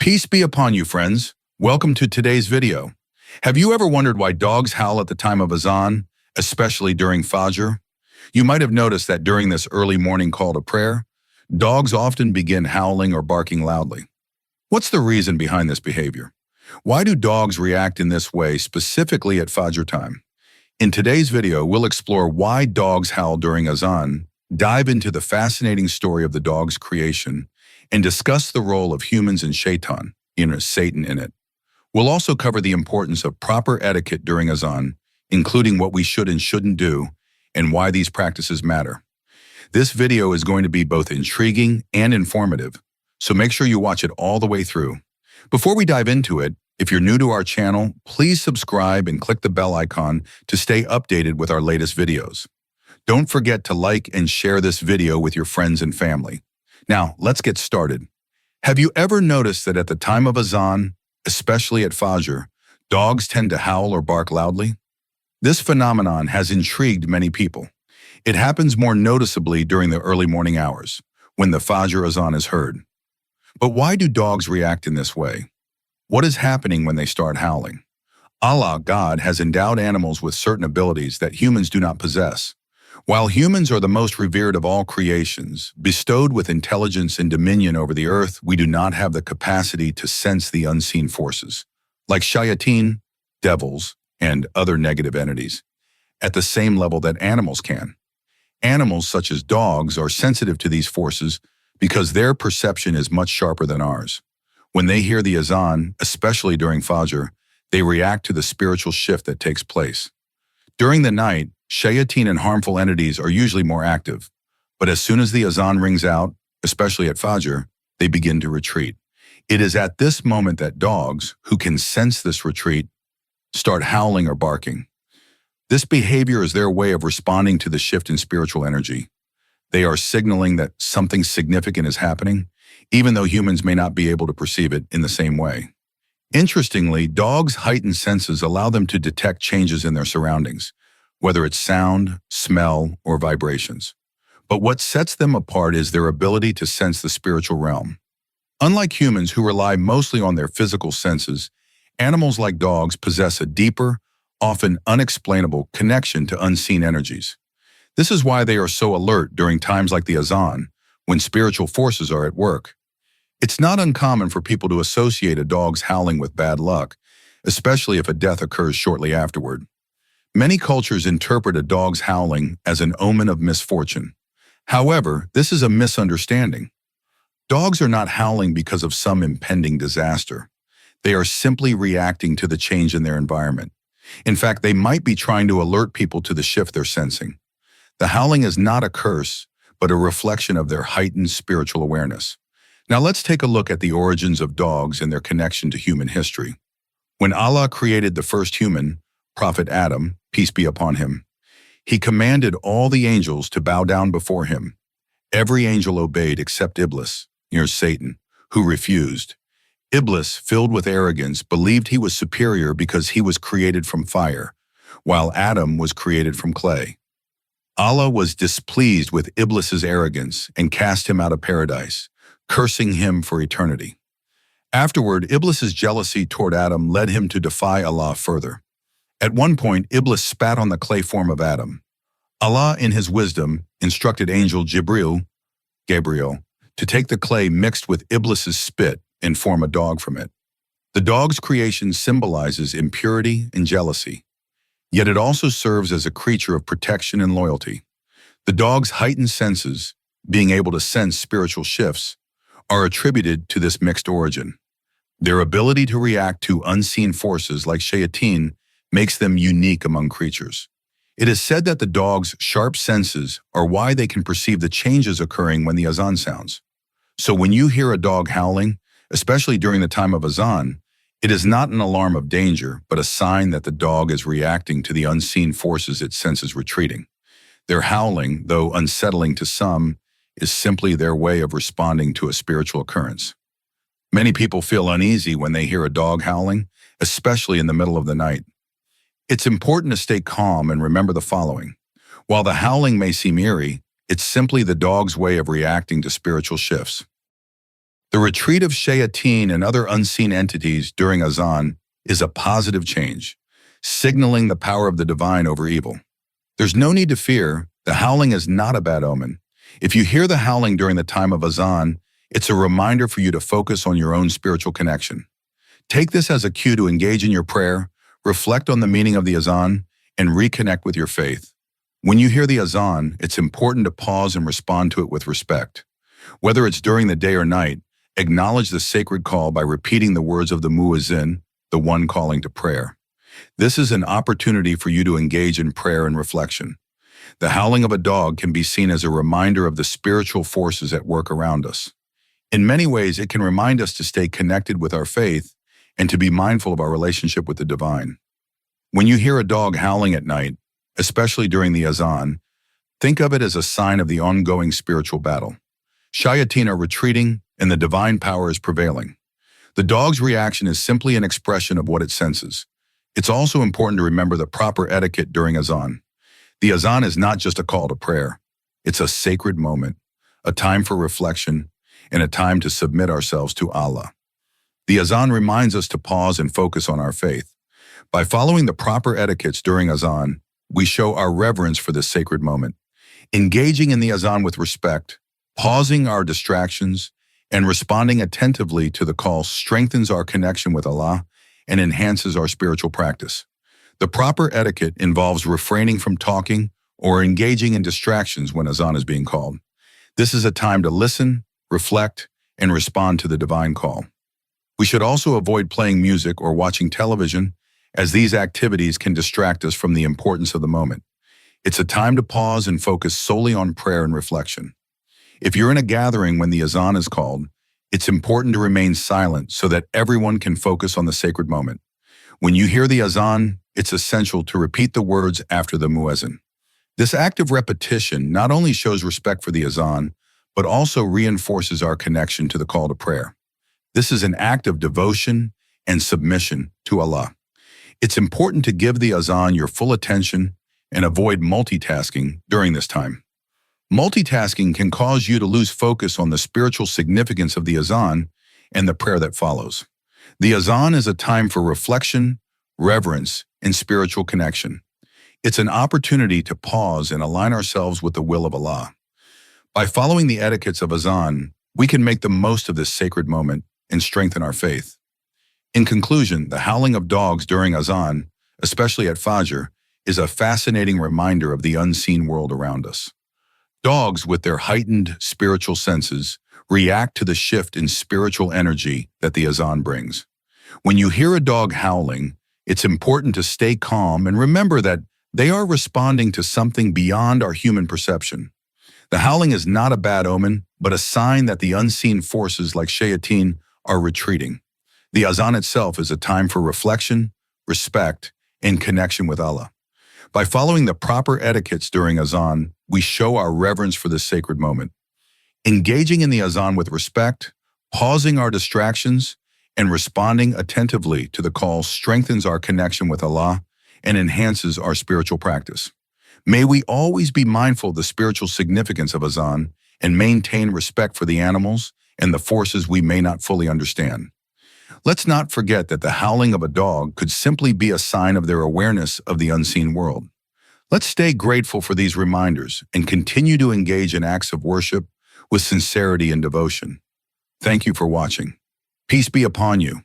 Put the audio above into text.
Peace be upon you, friends. Welcome to today's video. Have you ever wondered why dogs howl at the time of Azan, especially during Fajer? You might have noticed that during this early morning call to prayer, dogs often begin howling or barking loudly. What's the reason behind this behavior? Why do dogs react in this way specifically at Fajer time? In today's video, we'll explore why dogs howl during Azan, dive into the fascinating story of the dog's creation, and discuss the role of humans and Shaitan, Satan in it. We'll also cover the importance of proper etiquette during Azan, including what we should and shouldn't do, and why these practices matter. This video is going to be both intriguing and informative, so make sure you watch it all the way through. Before we dive into it, if you're new to our channel, please subscribe and click the bell icon to stay updated with our latest videos. Don't forget to like and share this video with your friends and family. Now, let's get started. Have you ever noticed that at the time of Azan, especially at Fajer, dogs tend to howl or bark loudly? This phenomenon has intrigued many people. It happens more noticeably during the early morning hours, when the Fajer Azan is heard. But why do dogs react in this way? What is happening when they start howling? Allah, God, has endowed animals with certain abilities that humans do not possess. While humans are the most revered of all creations, bestowed with intelligence and dominion over the earth, we do not have the capacity to sense the unseen forces, like shayateen, devils, and other negative entities, at the same level that animals can. Animals such as dogs are sensitive to these forces because their perception is much sharper than ours. When they hear the Azan, especially during Fajer, they react to the spiritual shift that takes place. During the night, shayateen and harmful entities are usually more active, but as soon as the Azan rings out, especially at Fajer, they begin to retreat. It is at this moment that dogs, who can sense this retreat, start howling or barking. This behavior is their way of responding to the shift in spiritual energy. They are signaling that something significant is happening, even though humans may not be able to perceive it in the same way. Interestingly, dogs' heightened senses allow them to detect changes in their surroundings, whether it's sound, smell, or vibrations. But what sets them apart is their ability to sense the spiritual realm. Unlike humans who rely mostly on their physical senses, animals like dogs possess a deeper, often unexplainable connection to unseen energies. This is why they are so alert during times like the Azan, when spiritual forces are at work. It's not uncommon for people to associate a dog's howling with bad luck, especially if a death occurs shortly afterward. Many cultures interpret a dog's howling as an omen of misfortune. However, this is a misunderstanding. Dogs are not howling because of some impending disaster. They are simply reacting to the change in their environment. In fact, they might be trying to alert people to the shift they're sensing. The howling is not a curse, but a reflection of their heightened spiritual awareness. Now let's take a look at the origins of dogs and their connection to human history. When Allah created the first human, Prophet Adam, peace be upon him, he commanded all the angels to bow down before him. Every angel obeyed except Iblis, Satan, who refused. Iblis, filled with arrogance, believed he was superior because he was created from fire, while Adam was created from clay. Allah was displeased with Iblis's arrogance and cast him out of paradise, cursing him for eternity. Afterward, Iblis's jealousy toward Adam led him to defy Allah further. At one point, Iblis spat on the clay form of Adam. Allah, in his wisdom, instructed angel Gabriel, to take the clay mixed with Iblis's spit and form a dog from it. The dog's creation symbolizes impurity and jealousy, yet it also serves as a creature of protection and loyalty. The dog's heightened senses, being able to sense spiritual shifts, are attributed to this mixed origin. Their ability to react to unseen forces like shayateen makes them unique among creatures. It is said that the dog's sharp senses are why they can perceive the changes occurring when the Azan sounds. So when you hear a dog howling, especially during the time of Azan, it is not an alarm of danger, but a sign that the dog is reacting to the unseen forces it senses retreating. Their howling, though unsettling to some, is simply their way of responding to a spiritual occurrence. Many people feel uneasy when they hear a dog howling, especially in the middle of the night. It's important to stay calm and remember the following. While the howling may seem eerie, it's simply the dog's way of reacting to spiritual shifts. The retreat of shayateen and other unseen entities during Azan is a positive change, signaling the power of the divine over evil. There's no need to fear. The howling is not a bad omen. If you hear the howling during the time of Azan, it's a reminder for you to focus on your own spiritual connection. Take this as a cue to engage in your prayer, reflect on the meaning of the Azan, and reconnect with your faith. When you hear the Azan, it's important to pause and respond to it with respect. Whether it's during the day or night, acknowledge the sacred call by repeating the words of the muezzin, the one calling to prayer. This is an opportunity for you to engage in prayer and reflection. The howling of a dog can be seen as a reminder of the spiritual forces at work around us. In many ways, it can remind us to stay connected with our faith and to be mindful of our relationship with the divine. When you hear a dog howling at night, especially during the Azan, think of it as a sign of the ongoing spiritual battle. Shayateen are retreating and the divine power is prevailing. The dog's reaction is simply an expression of what it senses. It's also important to remember the proper etiquette during Azan. The Azan is not just a call to prayer. It's a sacred moment, a time for reflection, and a time to submit ourselves to Allah. The Azan reminds us to pause and focus on our faith. By following the proper etiquettes during Azan, we show our reverence for this sacred moment. Engaging in the Azan with respect, pausing our distractions, and responding attentively to the call strengthens our connection with Allah and enhances our spiritual practice. The proper etiquette involves refraining from talking or engaging in distractions when Azan is being called. This is a time to listen, reflect, and respond to the divine call. We should also avoid playing music or watching television, as these activities can distract us from the importance of the moment. It's a time to pause and focus solely on prayer and reflection. If you're in a gathering when the Azan is called, it's important to remain silent so that everyone can focus on the sacred moment. When you hear the Azan, it's essential to repeat the words after the muezzin. This act of repetition not only shows respect for the Azan, but also reinforces our connection to the call to prayer. This is an act of devotion and submission to Allah. It's important to give the Azan your full attention and avoid multitasking during this time. Multitasking can cause you to lose focus on the spiritual significance of the Azan and the prayer that follows. The Azan is a time for reflection, reverence, and spiritual connection. It's an opportunity to pause and align ourselves with the will of Allah. By following the etiquettes of Azan, we can make the most of this sacred moment and strengthen our faith. In conclusion, the howling of dogs during Azan, especially at Fajer, is a fascinating reminder of the unseen world around us. Dogs, with their heightened spiritual senses, react to the shift in spiritual energy that the Azan brings. When you hear a dog howling, it's important to stay calm and remember that they are responding to something beyond our human perception. The howling is not a bad omen, but a sign that the unseen forces like shayateen are retreating. The Azan itself is a time for reflection, respect, and connection with Allah. By following the proper etiquettes during Azan, we show our reverence for this sacred moment. Engaging in the Azan with respect, pausing our distractions, and responding attentively to the call strengthens our connection with Allah and enhances our spiritual practice. May we always be mindful of the spiritual significance of Azan and maintain respect for the animals and the forces we may not fully understand. Let's not forget that the howling of a dog could simply be a sign of their awareness of the unseen world. Let's stay grateful for these reminders and continue to engage in acts of worship with sincerity and devotion. Thank you for watching. Peace be upon you.